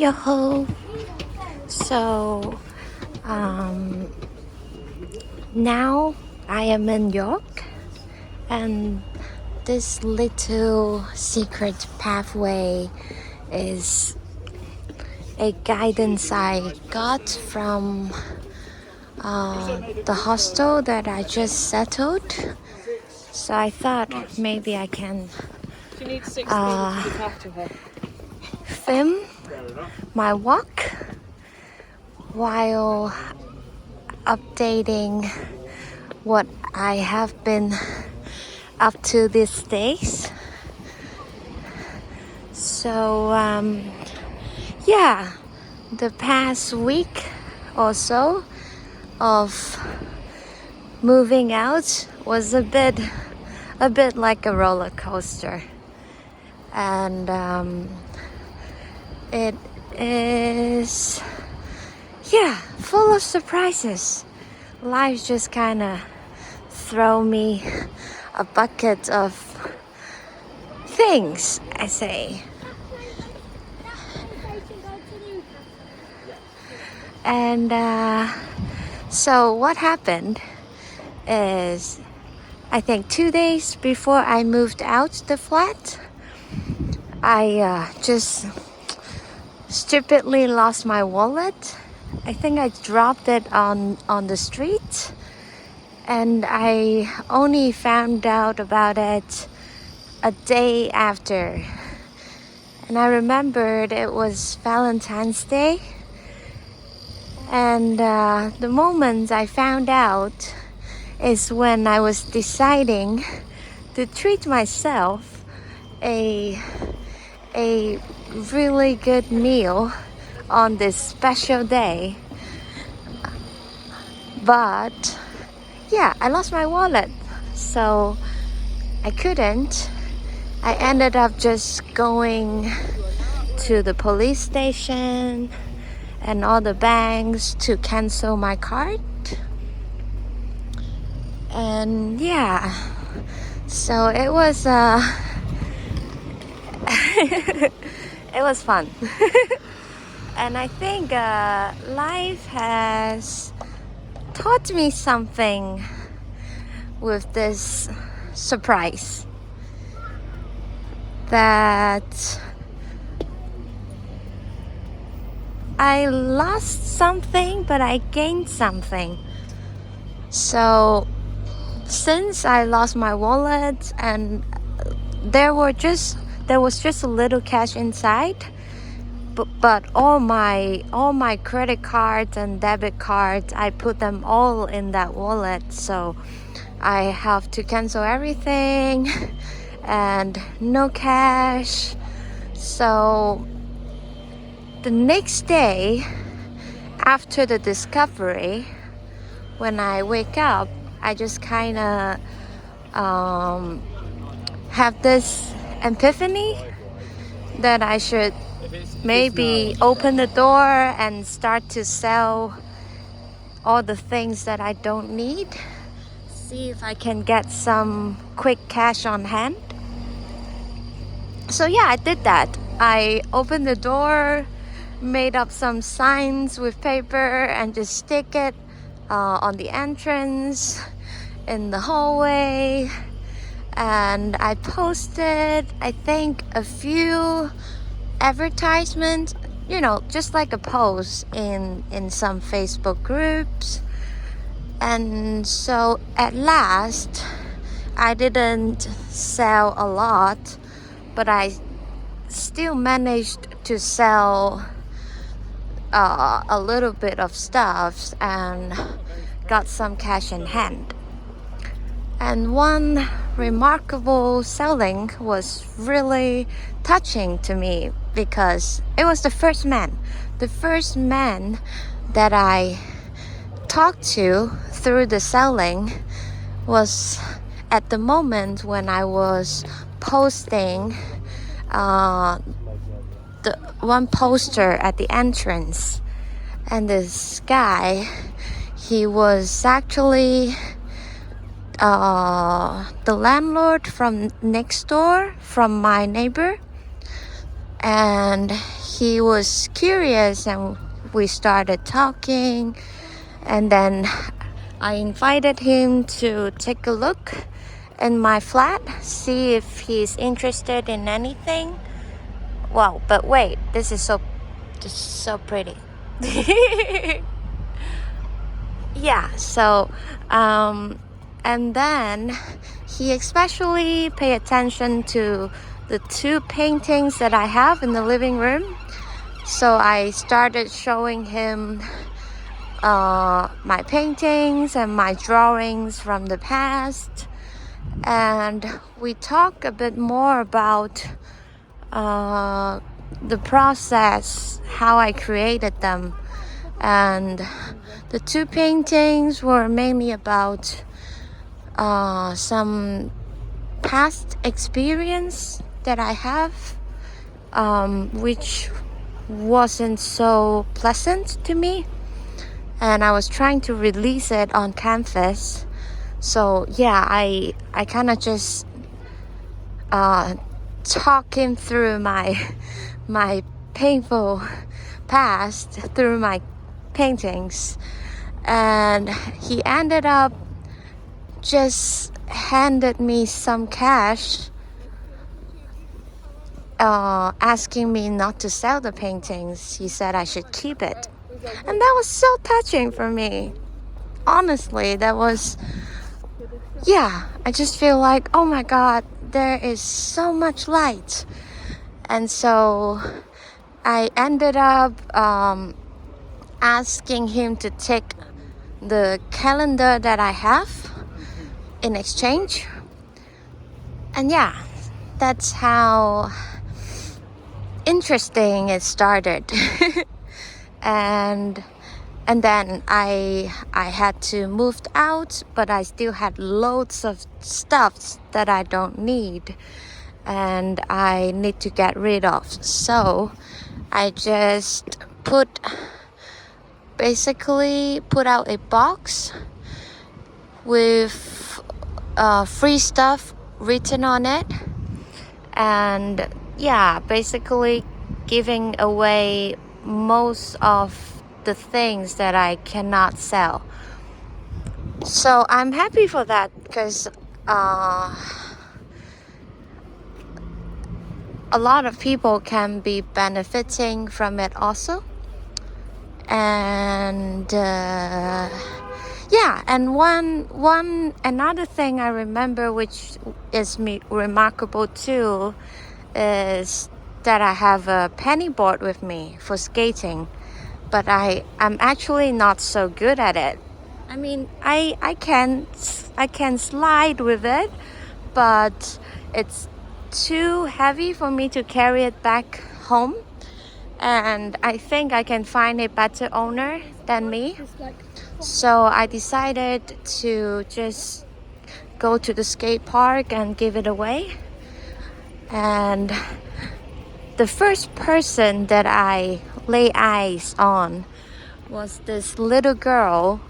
Yo-ho! So, um, now I am in York, and this little secret pathway is a guidance I got from the hostel that I just settled. So I thought maybe I can film my walk while updating what I have been up to these days. So yeah, the past week or so of moving out was a bit like a roller coaster, and it is full of surprises. Life just kind of throw me a bucket of things, I say. And so what happened is, I think 2 days before I moved out the flat, I just stupidly lost my wallet. I think I dropped it on the street, and I only found out about it a day after. And I remembered it was Valentine's Day, and the moment I found out is when I was deciding to treat myself a really good meal on this special day. But yeah, I lost my wallet, so I couldn't. I ended up just going to the police station and all the banks to cancel my card. And yeah, so it was it was fun. And I think life has taught me something with this surprise, that I lost something but I gained something. So since I lost my wallet and there was just a little cash inside, but all my credit cards and debit cards, I put them all in that wallet. So I have to cancel everything and no cash. So the next day after the discovery, when I wake up, I just kind of have this epiphany that I should maybe open the door and start to sell all the things that I don't need. See if I can get some quick cash on hand. So yeah, I did that. I opened the door, made up some signs with paper and just stick it on the entrance, in the hallway, and I posted, I think, a few advertisements, just like a post in some Facebook groups. And so at last, I didn't sell a lot, but I still managed to sell a little bit of stuff and got some cash in hand. And one remarkable selling was really touching to me, because it was the first man that I talked to through the selling was at the moment when I was posting the one poster at the entrance. And this guy, he was actually the landlord from next door, from my neighbor, and he was curious and we started talking, and then I invited him to take a look in my flat, see if he's interested in anything. Wow, but wait, this is so pretty. Yeah, so and then he especially paid attention to the two paintings that I have in the living room. So I started showing him my paintings and my drawings from the past, and we talk a bit more about the process, how I created them. And the two paintings were mainly about some past experience that I have, which wasn't so pleasant to me, and I was trying to release it on canvas. So yeah, I kind of just talk him through my painful past through my paintings, and he ended up just handed me some cash, asking me not to sell the paintings. He said I should keep it, and that was so touching for me. Honestly, that was, yeah, I just feel like, oh my God, there is so much light. And so I ended up asking him to take the calendar that I have in exchange. And yeah, that's how interesting it started. and then I had to move out, but I still had loads of stuff that I don't need and I need to get rid of. So I just basically put out a box with free stuff written on it, and yeah, basically giving away most of the things that I cannot sell. So I'm happy for that, because a lot of people can be benefiting from it also. And yeah, and another thing I remember, which is remarkable too, is that I have a penny board with me for skating, but I'm actually not so good at it. I mean, I can slide with it, but it's too heavy for me to carry it back home, and I think I can find a better owner than me. So I decided to just go to the skate park and give it away. And the first person that I lay eyes on was this little girl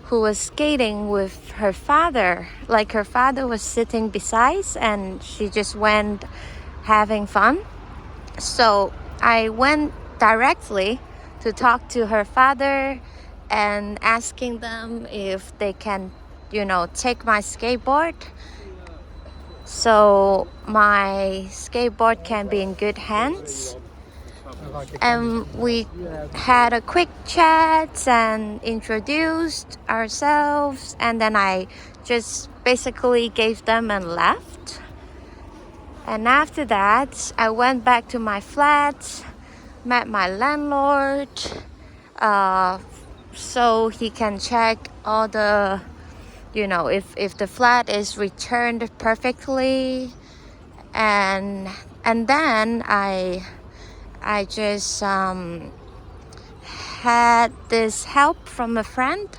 who was skating with her father. Like, her father was sitting beside, and she just went having fun. So I went directly to talk to her father and asking them if they can, take my skateboard, so my skateboard can be in good hands. And we had a quick chat and introduced ourselves, and then I just basically gave them and left. And after that, I went back to my flat, met my landlord, so he can check all the, if the flat is returned perfectly. And then I just had this help from a friend,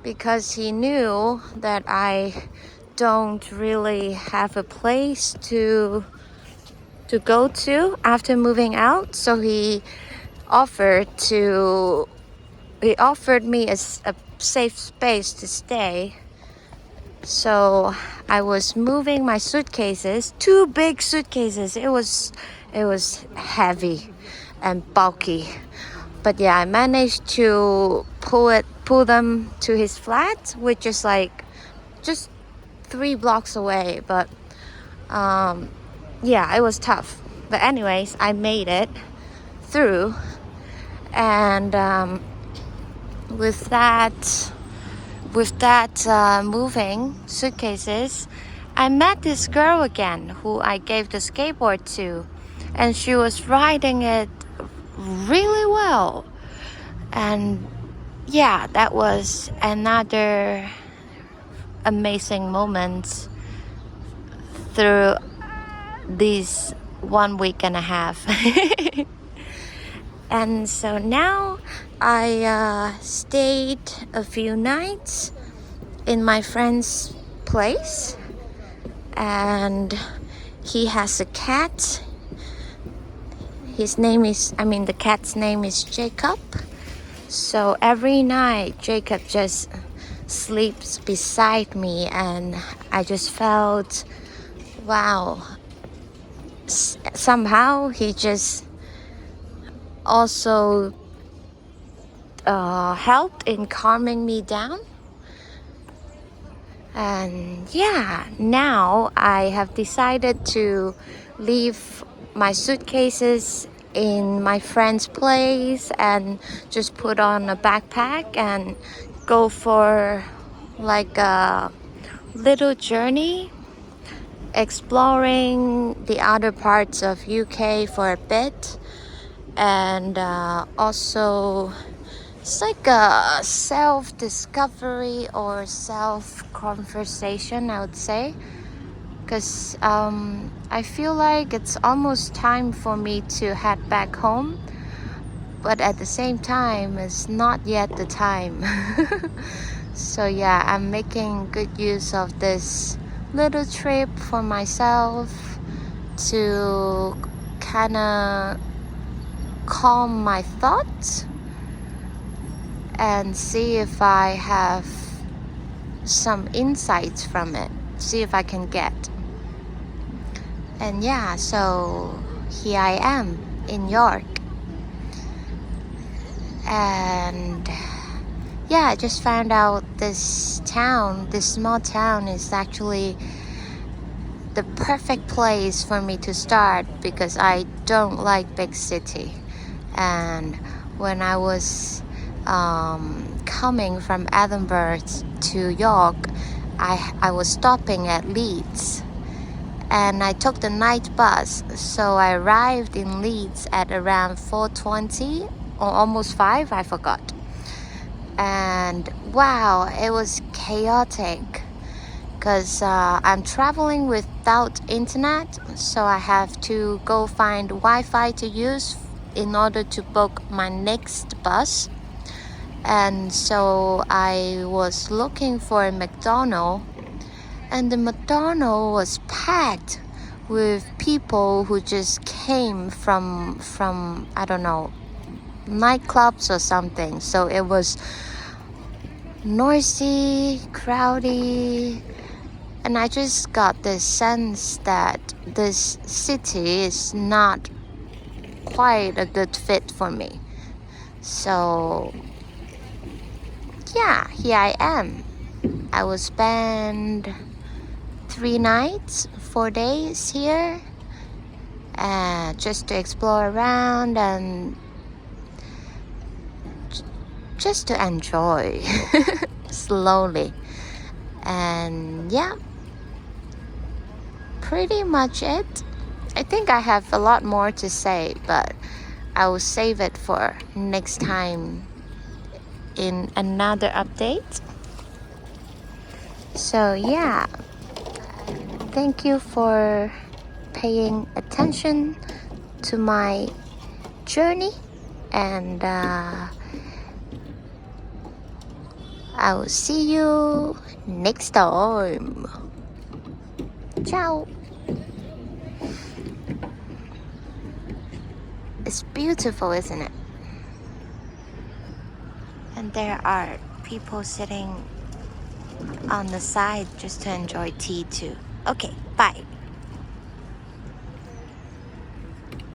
because he knew that I don't really have a place to go to after moving out. So he offered me a safe space to stay. So I was moving my suitcases, 2 big suitcases. It was heavy. and bulky. But yeah, I managed to pull them to his flat, which is like just 3 blocks away. But yeah, it was tough. But anyways, I made it through. And with that moving suitcases, I met this girl again who I gave the skateboard to, and she was riding it really well. And yeah, that was another amazing moment through these 1.5 weeks. And so now I stayed a few nights in my friend's place, and he has a cat. The cat's name is Jacob. So every night Jacob just sleeps beside me, and I just felt, wow, somehow he just also helped in calming me down. And yeah, now I have decided to leave my suitcases in my friend's place and just put on a backpack and go for like a little journey exploring the other parts of UK for a bit. And also it's like a self-discovery or self-conversation, I would say, because I feel like it's almost time for me to head back home, but at the same time it's not yet the time. So yeah, I'm making good use of this little trip for myself to kind of calm my thoughts and see if I have some insights from it, see if I can get. And yeah, so here I am in York. And yeah, I just found out this small town is actually the perfect place for me to start, because I don't like big city. And when I was coming from Edinburgh to York, I was stopping at Leeds, and I took the night bus. So I arrived in Leeds at around 4:20 or almost 5, I forgot. And wow, it was chaotic because I'm traveling without internet, so I have to go find Wi-Fi to use in order to book my next bus. And so I was looking for a McDonald's, and the McDonald's was packed with people who just came from I don't know, nightclubs or something. So it was noisy, crowdy, and I just got this sense that this city is not quite a good fit for me. So yeah, here I am. I will spend 3 nights, 4 days here, just to explore around and just to enjoy slowly. And yeah, pretty much it. I think I have a lot more to say, but I will save it for next time in another update. So yeah, thank you for paying attention to my journey, and I will see you next time. Ciao. It's beautiful, isn't it? And there are people sitting on the side just to enjoy tea too. Okay, bye.